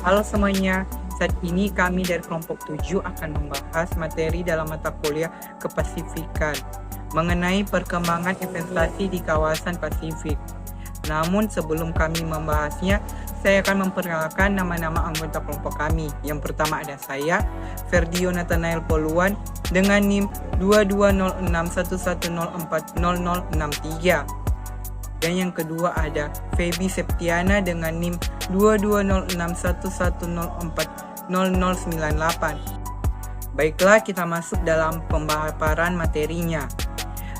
Halo semuanya, saat ini kami dari kelompok 7 akan membahas materi dalam mata kuliah Kepasifikan mengenai perkembangan investasi di kawasan Pasifik. Namun sebelum kami membahasnya, saya akan memperkenalkan nama-nama anggota kelompok kami. Yang pertama ada saya, Ferdio Nathanael Poluan dengan NIM 220611040063. Dan yang kedua ada Feby Septiana dengan NIM 220111040098. Baiklah, kita masuk dalam pemaparan materinya.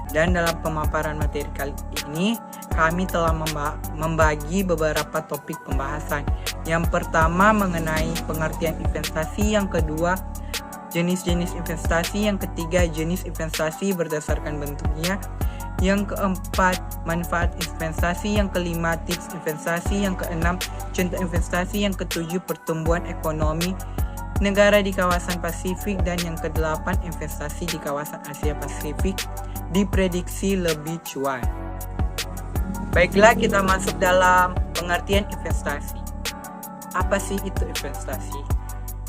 Dan dalam pemaparan materi kali ini, kami telah membagi beberapa topik pembahasan. Yang pertama mengenai pengertian investasi, yang kedua jenis-jenis investasi, yang ketiga jenis investasi berdasarkan bentuknya, yang keempat manfaat investasi, yang kelima tips investasi, yang keenam contoh investasi, yang ketujuh pertumbuhan ekonomi negara di kawasan Pasifik, dan yang kedelapan investasi di kawasan Asia Pasifik diprediksi lebih cuan. Baiklah, kita masuk dalam pengertian investasi. Apa sih itu investasi?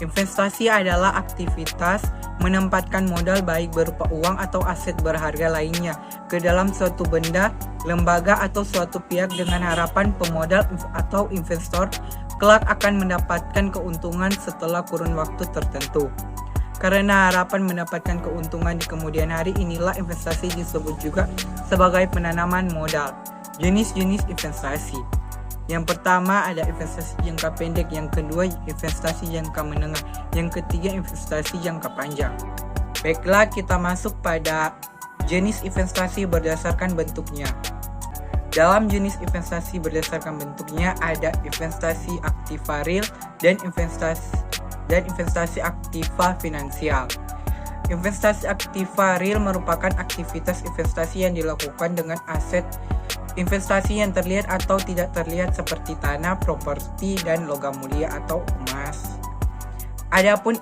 Investasi adalah aktivitas menempatkan modal baik berupa uang atau aset berharga lainnya ke dalam suatu benda, lembaga atau suatu pihak dengan harapan pemodal atau investor kelak akan mendapatkan keuntungan setelah kurun waktu tertentu. Karena harapan mendapatkan keuntungan di kemudian hari, inilah investasi disebut juga sebagai penanaman modal. Jenis-jenis investasi. Yang pertama ada investasi jangka pendek, yang kedua investasi jangka menengah, yang ketiga investasi jangka panjang. Baiklah, kita masuk pada jenis investasi berdasarkan bentuknya. Dalam jenis investasi berdasarkan bentuknya ada investasi aktiva real dan investasi aktiva finansial. Investasi aktiva real merupakan aktivitas investasi yang dilakukan dengan aset investasi yang terlihat atau tidak terlihat seperti tanah, properti, dan logam mulia atau emas. Adapun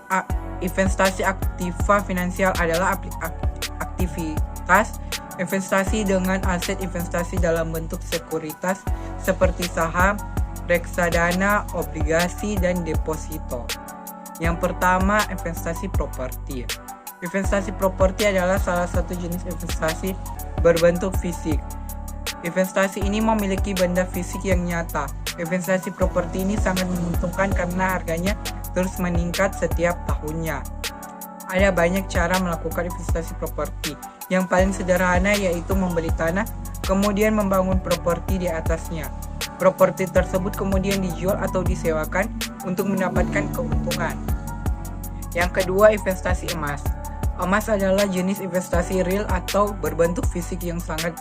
investasi aktiva finansial adalah aktivitas investasi dengan aset investasi dalam bentuk sekuritas seperti saham, reksadana, obligasi, dan deposito. Yang pertama, investasi properti. Investasi properti adalah salah satu jenis investasi berbentuk fisik. Investasi ini memiliki benda fisik yang nyata. Investasi properti ini sangat menguntungkan karena harganya terus meningkat setiap tahunnya. Ada banyak cara melakukan investasi properti. Yang paling sederhana yaitu membeli tanah, kemudian membangun properti di atasnya. Properti tersebut kemudian dijual atau disewakan untuk mendapatkan keuntungan. Yang kedua, investasi emas. Emas adalah jenis investasi real atau berbentuk fisik yang sangat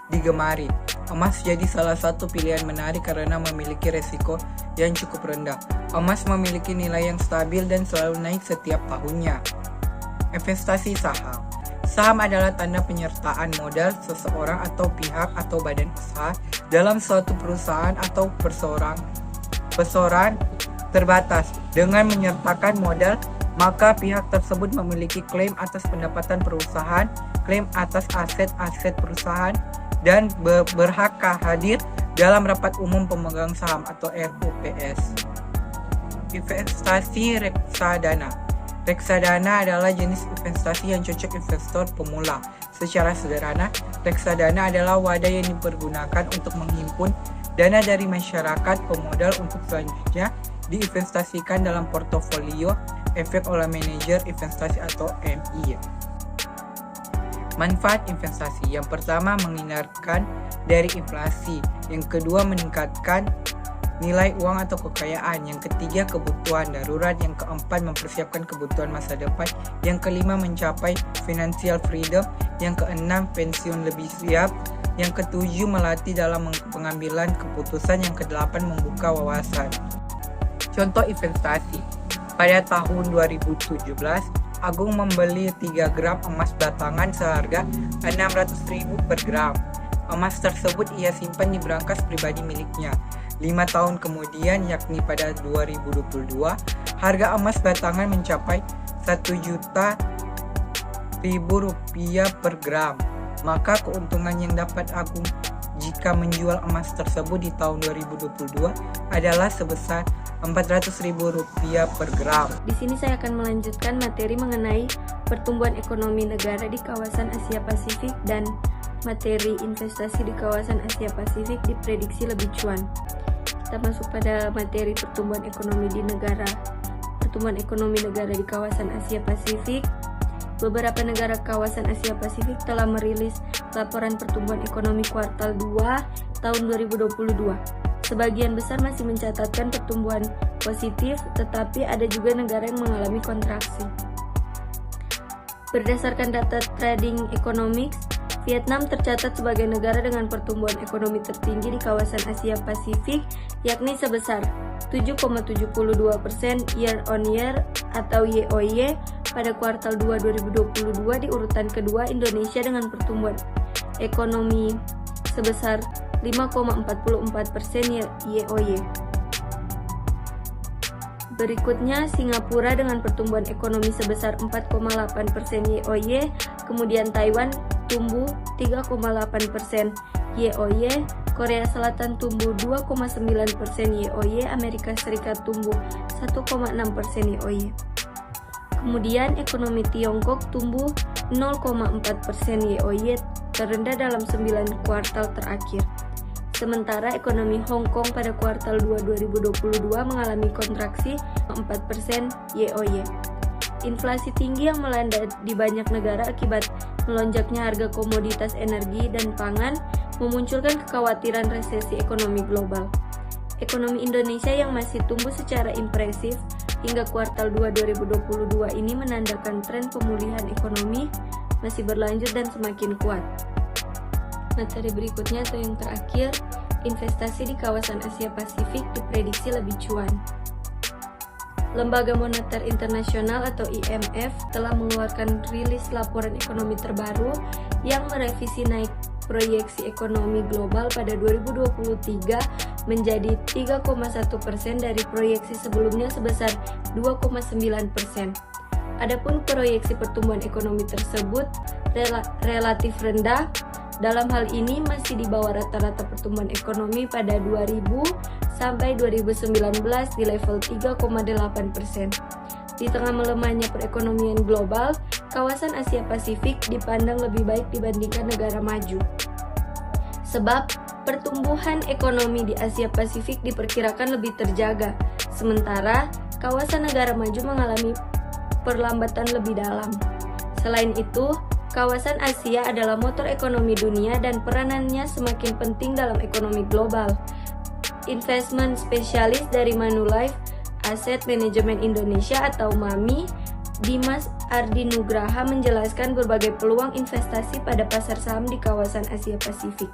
digemari. Emas jadi salah satu pilihan menarik karena memiliki resiko yang cukup rendah. Emas memiliki nilai yang stabil dan selalu naik setiap tahunnya. Investasi saham. Saham adalah tanda penyertaan modal seseorang atau pihak atau badan usaha dalam suatu perusahaan atau perseroan terbatas. Dengan menyertakan modal, maka pihak tersebut memiliki klaim atas pendapatan perusahaan, klaim atas aset-aset perusahaan, dan berhak hadir dalam rapat umum pemegang saham atau RUPS. Investasi reksadana. Reksadana adalah jenis investasi yang cocok investor pemula. Secara sederhana, reksadana adalah wadah yang dipergunakan untuk menghimpun dana dari masyarakat pemodal untuk selanjutnya diinvestasikan dalam portofolio efek oleh manajer investasi atau MI. Manfaat investasi. Yang pertama, menghindarkan dari inflasi. Yang kedua, meningkatkan nilai uang atau kekayaan. Yang ketiga, kebutuhan darurat. Yang keempat, mempersiapkan kebutuhan masa depan. Yang kelima, mencapai financial freedom. Yang keenam, pensiun lebih siap. Yang ketujuh, melatih dalam pengambilan keputusan. Yang kedelapan, membuka wawasan. Contoh investasi. Pada tahun 2017, Agung membeli 3 gram emas batangan seharga 600.000 per gram. Emas tersebut ia simpan di brankas pribadi miliknya. 5 tahun kemudian, yakni pada 2022, harga emas batangan mencapai 1 juta rupiah per gram. Maka keuntungan yang dapat Agung jika menjual emas tersebut di tahun 2022 adalah sebesar Rp400.000 per gram. Di sini saya akan melanjutkan materi mengenai pertumbuhan ekonomi negara di kawasan Asia Pasifik dan materi investasi di kawasan Asia Pasifik diprediksi lebih cuan. Kita masuk pada materi pertumbuhan ekonomi di negara. Pertumbuhan ekonomi negara di kawasan Asia Pasifik. Beberapa negara kawasan Asia Pasifik telah merilis laporan pertumbuhan ekonomi kuartal 2 tahun 2022. Sebagian besar masih mencatatkan pertumbuhan positif, tetapi ada juga negara yang mengalami kontraksi. Berdasarkan data Trading Economics, Vietnam tercatat sebagai negara dengan pertumbuhan ekonomi tertinggi di kawasan Asia Pasifik, yakni sebesar 7,72% year on year atau YoY pada kuartal 2 2022. Di urutan kedua Indonesia dengan pertumbuhan ekonomi sebesar 5,44% YoY. Berikutnya Singapura dengan pertumbuhan ekonomi sebesar 4,8% YoY, kemudian Taiwan tumbuh 3,8% YoY, Korea Selatan tumbuh 2,9% YoY, Amerika Serikat tumbuh 1,6% YoY. Kemudian ekonomi Tiongkok tumbuh 0,4% YoY, terendah dalam 9 kuartal terakhir. Sementara ekonomi Hong Kong pada kuartal 2 2022 mengalami kontraksi 4% YoY. Inflasi tinggi yang melanda di banyak negara akibat melonjaknya harga komoditas energi dan pangan memunculkan kekhawatiran resesi ekonomi global. Ekonomi Indonesia yang masih tumbuh secara impresif hingga kuartal 2 2022 ini menandakan tren pemulihan ekonomi masih berlanjut dan semakin kuat. Materi berikutnya atau yang terakhir, investasi di kawasan Asia Pasifik diprediksi lebih cuan. Lembaga Moneter Internasional atau IMF telah mengeluarkan rilis laporan ekonomi terbaru yang merevisi naik proyeksi ekonomi global pada 2023 menjadi 3,1% dari proyeksi sebelumnya sebesar 2,9%. Adapun proyeksi pertumbuhan ekonomi tersebut relatif rendah. Dalam hal ini masih di bawah rata-rata pertumbuhan ekonomi pada 2000 sampai 2019 di level 3,8%. Di tengah melemahnya perekonomian global, kawasan Asia Pasifik dipandang lebih baik dibandingkan negara maju. Sebab pertumbuhan ekonomi di Asia Pasifik diperkirakan lebih terjaga, sementara kawasan negara maju mengalami perlambatan lebih dalam. Selain itu, kawasan Asia adalah motor ekonomi dunia dan peranannya semakin penting dalam ekonomi global. Investment spesialis dari Manulife Asset Management Indonesia atau MAMI, Dimas Ardi Nugraha menjelaskan berbagai peluang investasi pada pasar saham di kawasan Asia Pasifik.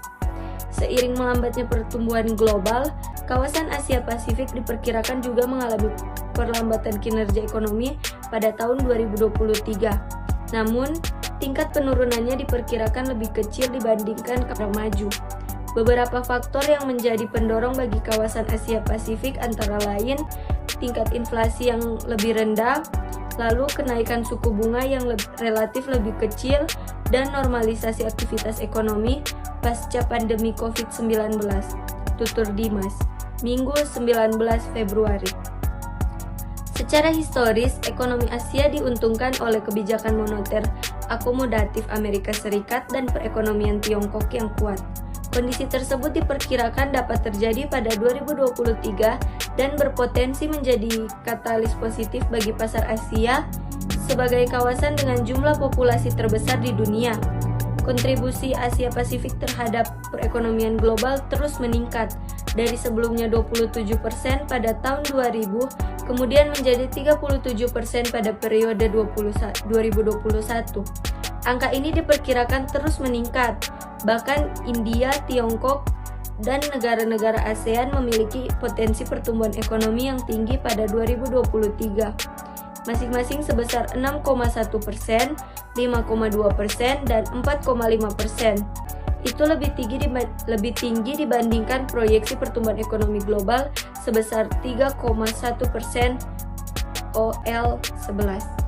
Seiring melambatnya pertumbuhan global, kawasan Asia Pasifik diperkirakan juga mengalami perlambatan kinerja ekonomi pada tahun 2023. Namun, tingkat penurunannya diperkirakan lebih kecil dibandingkan negara maju. Beberapa faktor yang menjadi pendorong bagi kawasan Asia Pasifik antara lain tingkat inflasi yang lebih rendah, lalu kenaikan suku bunga yang relatif lebih kecil, dan normalisasi aktivitas ekonomi pasca pandemi COVID-19. Tutur Dimas, Minggu 19 Februari. Secara historis, ekonomi Asia diuntungkan oleh kebijakan moneter akomodatif Amerika Serikat dan perekonomian Tiongkok yang kuat. Kondisi tersebut diperkirakan dapat terjadi pada 2023 dan berpotensi menjadi katalis positif bagi pasar Asia sebagai kawasan dengan jumlah populasi terbesar di dunia. Kontribusi Asia Pasifik terhadap perekonomian global terus meningkat dari sebelumnya 27% pada tahun 2000, kemudian menjadi 37% pada periode 2021. Angka ini diperkirakan terus meningkat. Bahkan India, Tiongkok, dan negara-negara ASEAN memiliki potensi pertumbuhan ekonomi yang tinggi pada 2023, masing-masing sebesar 6,1%, 5,2%, dan 4,5%. Itu lebih tinggi dibandingkan proyeksi pertumbuhan ekonomi global sebesar 3,1% OL11.